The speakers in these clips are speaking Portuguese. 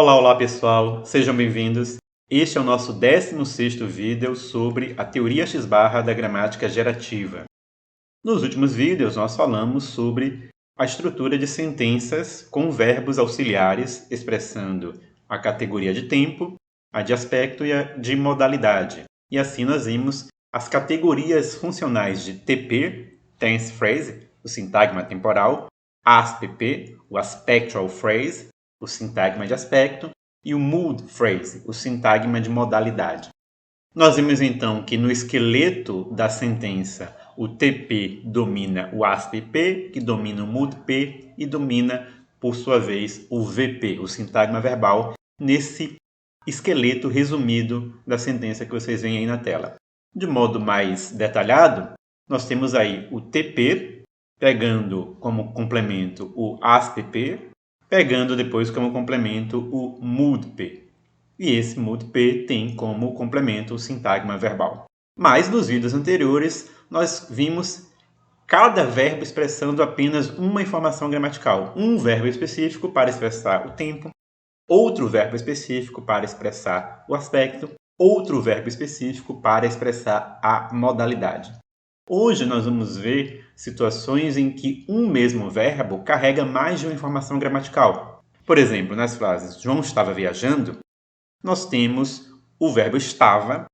Olá pessoal, sejam bem-vindos. Este é o nosso 16º vídeo sobre a teoria X-barra da gramática gerativa. Nos últimos vídeos nós falamos sobre a estrutura de sentenças com verbos auxiliares expressando a categoria de tempo, a de aspecto e a de modalidade. E assim nós vimos as categorias funcionais de TP, tense phrase, o sintagma temporal, ASPP, o aspectual phrase, o sintagma de aspecto, e o mood phrase, o sintagma de modalidade. Nós vimos então que no esqueleto da sentença o TP domina o ASPP, que domina o mood-P e domina, por sua vez, o VP, o sintagma verbal, nesse esqueleto resumido da sentença que vocês veem aí na tela. De modo mais detalhado, nós temos aí o TP, pegando como complemento o ASPP, pegando depois como complemento o mood-P. E esse mood-P tem como complemento o sintagma verbal. Mas nos vídeos anteriores, nós vimos cada verbo expressando apenas uma informação gramatical. Um verbo específico para expressar o tempo, outro verbo específico para expressar o aspecto, outro verbo específico para expressar a modalidade. Hoje nós vamos ver situações em que um mesmo verbo carrega mais de uma informação gramatical. Por exemplo, nas frases João estava viajando, nós temos o verbo estava,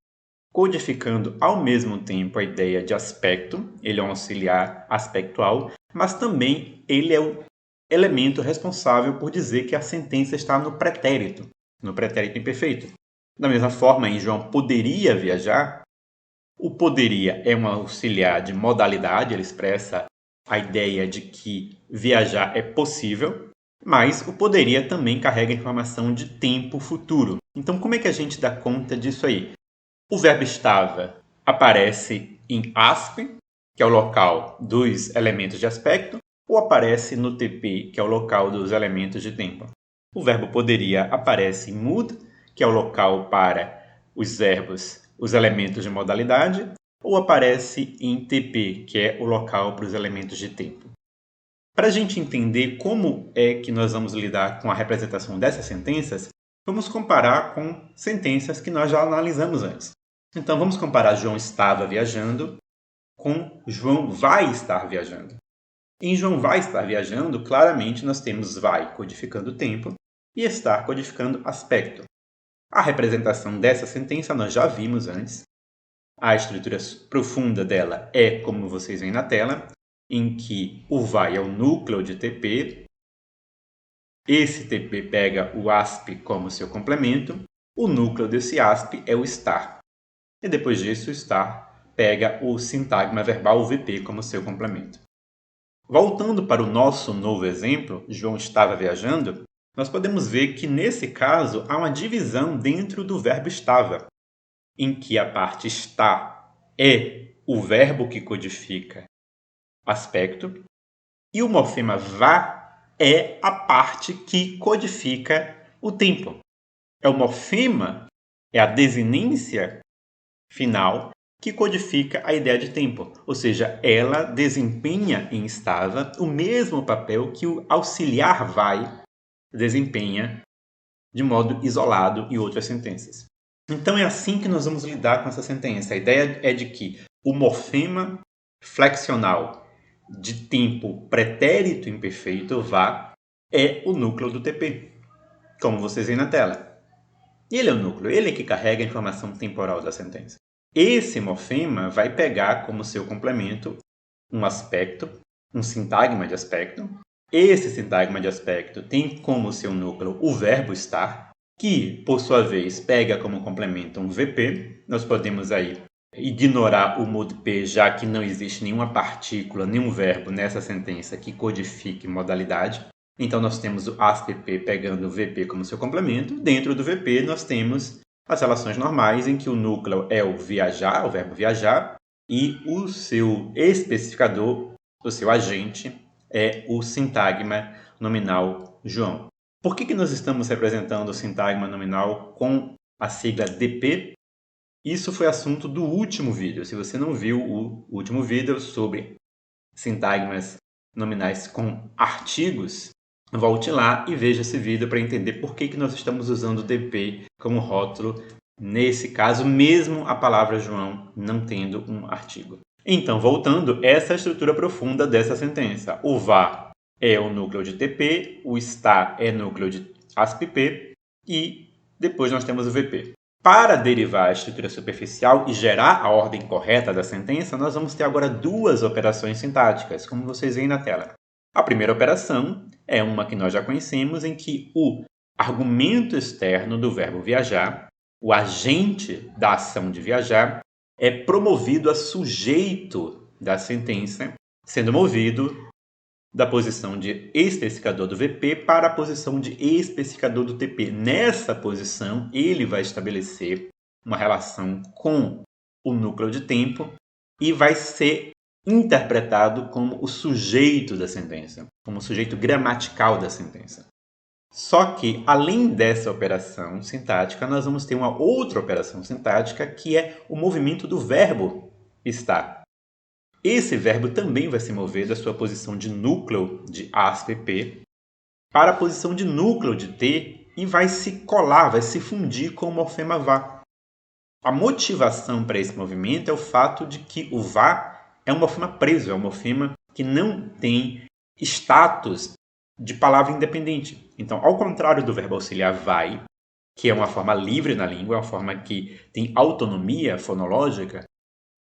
codificando ao mesmo tempo a ideia de aspecto, ele é um auxiliar aspectual, mas também ele é o elemento responsável por dizer que a sentença está no pretérito imperfeito. Da mesma forma, em João poderia viajar, o poderia é um auxiliar de modalidade, ele expressa a ideia de que viajar é possível, mas o poderia também carrega a informação de tempo futuro. Então, como é que a gente dá conta disso aí? O verbo estava aparece em ASP, que é o local dos elementos de aspecto, ou aparece no TP, que é o local dos elementos de tempo. O verbo poderia aparece em mood, que é o local para os verbos, os elementos de modalidade, ou aparece em TP, que é o local para os elementos de tempo. Para a gente entender como é que nós vamos lidar com a representação dessas sentenças, vamos comparar com sentenças que nós já analisamos antes. Então, vamos comparar João estava viajando com João vai estar viajando. Em João vai estar viajando, claramente nós temos vai codificando tempo e estar codificando aspecto. A representação dessa sentença nós já vimos antes. A estrutura profunda dela é como vocês veem na tela, em que o vai é o núcleo de TP, esse TP pega o ASP como seu complemento, o núcleo desse ASP é o estar. E depois disso, o estar pega o sintagma verbal, o VP, como seu complemento. Voltando para o nosso novo exemplo, João estava viajando, nós podemos ver que nesse caso há uma divisão dentro do verbo estava, em que a parte está é o verbo que codifica aspecto e o morfema vá é a parte que codifica o tempo. É o morfema, é a desinência final que codifica a ideia de tempo, ou seja, ela desempenha em estava o mesmo papel que o auxiliar vai desempenha de modo isolado em outras sentenças. Então é assim que nós vamos lidar com essa sentença. A ideia é de que o morfema flexional de tempo pretérito imperfeito vá é o núcleo do TP, como vocês veem na tela. Ele é o núcleo, ele é que carrega a informação temporal da sentença. Esse morfema vai pegar como seu complemento um aspecto, um sintagma de aspecto. Esse sintagma de aspecto tem como seu núcleo o verbo estar, que, por sua vez, pega como complemento um VP. Nós podemos aí ignorar o mood-P, já que não existe nenhuma partícula, nenhum verbo nessa sentença que codifique modalidade. Então, nós temos o ASPP pegando o VP como seu complemento. Dentro do VP, nós temos as relações normais, em que o núcleo é o viajar, o verbo viajar, e o seu especificador, o seu agente, é o sintagma nominal João. Por que nós estamos representando o sintagma nominal com a sigla DP? Isso foi assunto do último vídeo. Se você não viu o último vídeo sobre sintagmas nominais com artigos, volte lá e veja esse vídeo para entender por que nós estamos usando DP como rótulo nesse caso, mesmo a palavra João não tendo um artigo. Então, voltando, essa é a estrutura profunda dessa sentença. O VAR é o núcleo de TP, o está é núcleo de ASP-P e depois nós temos o VP. Para derivar a estrutura superficial e gerar a ordem correta da sentença, nós vamos ter agora duas operações sintáticas, como vocês veem na tela. A primeira operação é uma que nós já conhecemos, em que o argumento externo do verbo viajar, o agente da ação de viajar, é promovido a sujeito da sentença, sendo movido da posição de especificador do VP para a posição de especificador do TP. Nessa posição, ele vai estabelecer uma relação com o núcleo de tempo e vai ser interpretado como o sujeito da sentença, como o sujeito gramatical da sentença. Só que, além dessa operação sintática, nós vamos ter uma outra operação sintática que é o movimento do verbo estar. Esse verbo também vai se mover da sua posição de núcleo de ASP-P para a posição de núcleo de T e vai se colar, vai se fundir com o morfema vá. A motivação para esse movimento é o fato de que o vá é um morfema preso, é um morfema que não tem status de palavra independente. Então, ao contrário do verbo auxiliar vai, que é uma forma livre na língua, é uma forma que tem autonomia fonológica,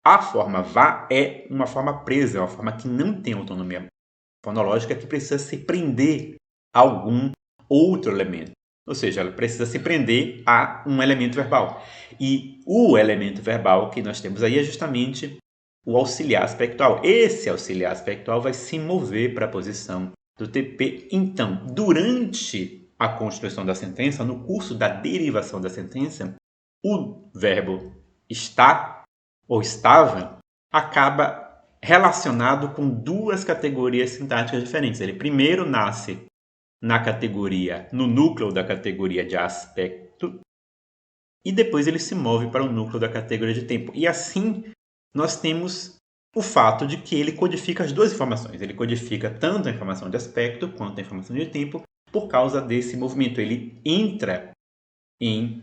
a forma vá é uma forma presa, é uma forma que não tem autonomia fonológica, que precisa se prender a algum outro elemento. Ou seja, ela precisa se prender a um elemento verbal. E o elemento verbal que nós temos aí é justamente o auxiliar aspectual. Esse auxiliar aspectual vai se mover para a posição do TP. Então, durante a construção da sentença, no curso da derivação da sentença, o verbo está ou estava acaba relacionado com duas categorias sintáticas diferentes. Ele primeiro nasce no núcleo da categoria de aspecto, e depois ele se move para o núcleo da categoria de tempo. E assim nós temos o fato de que ele codifica as duas informações. Ele codifica tanto a informação de aspecto quanto a informação de tempo por causa desse movimento. Ele entra em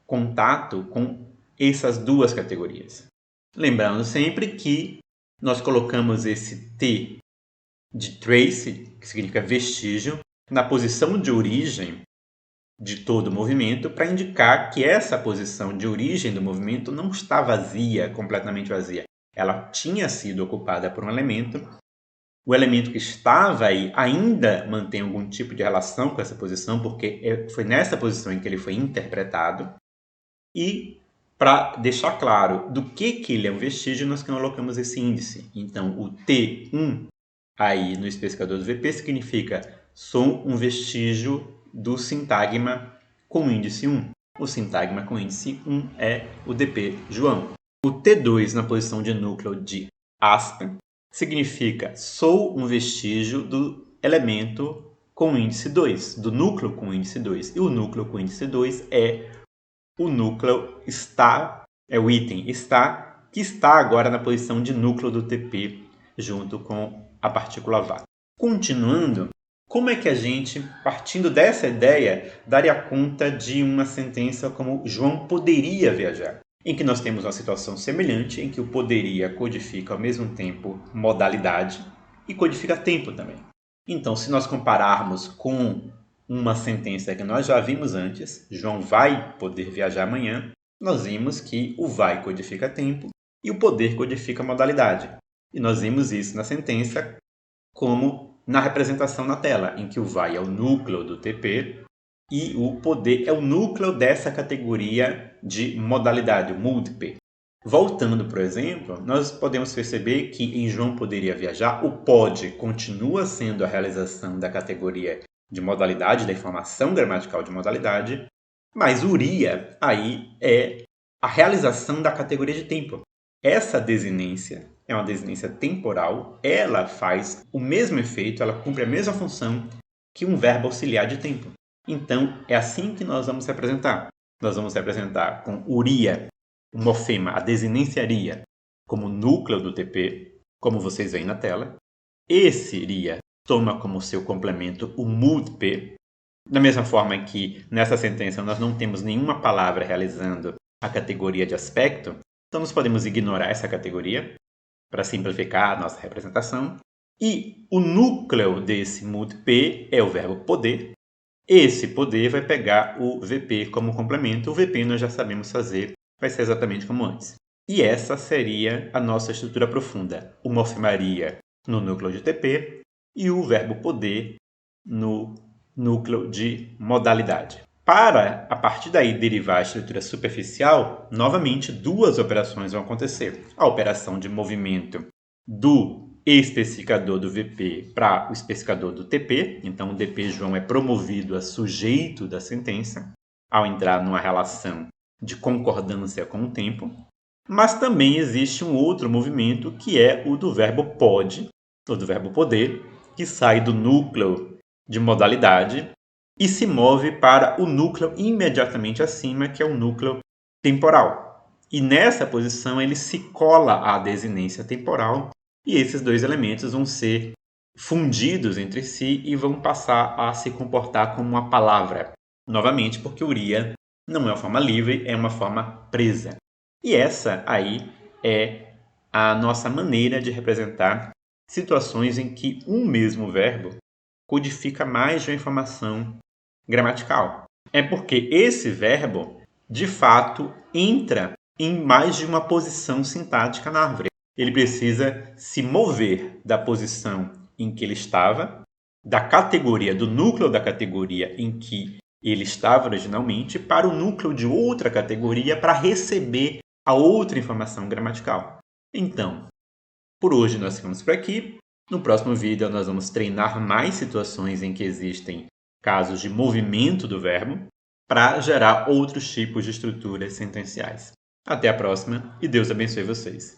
contato com essas duas categorias. Lembrando sempre que nós colocamos esse T de trace, que significa vestígio, na posição de origem de todo o movimento para indicar que essa posição de origem do movimento não está vazia, completamente vazia. Ela tinha sido ocupada por um elemento. O elemento que estava aí ainda mantém algum tipo de relação com essa posição, porque foi nessa posição em que ele foi interpretado. E para deixar claro do que ele é um vestígio, nós colocamos esse índice. Então, o T1 aí no especificador do VP significa sou um vestígio do sintagma com índice 1. O sintagma com índice 1 é o DP João. O T2 na posição de núcleo de ASP significa sou um vestígio do elemento com índice 2, do núcleo com índice 2. E o núcleo com índice 2 é o núcleo está, é o item está, que está agora na posição de núcleo do TP, junto com a partícula vá. Continuando, como é que a gente, partindo dessa ideia, daria conta de uma sentença como João poderia viajar? Em que nós temos uma situação semelhante, em que o poderia codifica ao mesmo tempo modalidade e codifica tempo também. Então, se nós compararmos com uma sentença que nós já vimos antes, João vai poder viajar amanhã, nós vimos que o vai codifica tempo e o poder codifica modalidade. E nós vimos isso na sentença como na representação na tela, em que o vai é o núcleo do TP e o poder é o núcleo dessa categoria de modalidade, o MUDP. Voltando para o exemplo, nós podemos perceber que em João poderia viajar, o pode continua sendo a realização da categoria de modalidade, da informação gramatical de modalidade, mas uria aí é a realização da categoria de tempo. Essa desinência é uma desinência temporal, ela faz o mesmo efeito, ela cumpre a mesma função que um verbo auxiliar de tempo. Então, é assim que nós vamos representar. Nós vamos representar com uria, o morfema, a desinênciaria, como núcleo do TP, como vocês veem na tela. Esse iria toma como seu complemento o mood P. Da mesma forma que nessa sentença nós não temos nenhuma palavra realizando a categoria de aspecto, então nós podemos ignorar essa categoria para simplificar a nossa representação. E o núcleo desse mood P é o verbo poder. Esse poder vai pegar o VP como complemento. O VP nós já sabemos fazer, vai ser exatamente como antes. E essa seria a nossa estrutura profunda. O morfemaria no núcleo de TP e o verbo poder no núcleo de modalidade. Para, a partir daí, derivar a estrutura superficial, novamente duas operações vão acontecer. A operação de movimento do especificador do VP para o especificador do TP. Então, o DP João é promovido a sujeito da sentença ao entrar numa relação de concordância com o tempo. Mas também existe um outro movimento que é o do verbo pode, ou do verbo poder, que sai do núcleo de modalidade e se move para o núcleo imediatamente acima, que é o núcleo temporal. E nessa posição ele se cola à desinência temporal e esses dois elementos vão ser fundidos entre si e vão passar a se comportar como uma palavra. Novamente, porque uria não é uma forma livre, é uma forma presa. E essa aí é a nossa maneira de representar situações em que um mesmo verbo codifica mais de uma informação gramatical. É porque esse verbo, de fato, entra em mais de uma posição sintática na árvore. Ele precisa se mover da posição em que ele estava, da categoria, do núcleo da categoria em que ele estava originalmente, para o núcleo de outra categoria para receber a outra informação gramatical. Então, por hoje nós ficamos por aqui. No próximo vídeo nós vamos treinar mais situações em que existem casos de movimento do verbo para gerar outros tipos de estruturas sentenciais. Até a próxima e Deus abençoe vocês.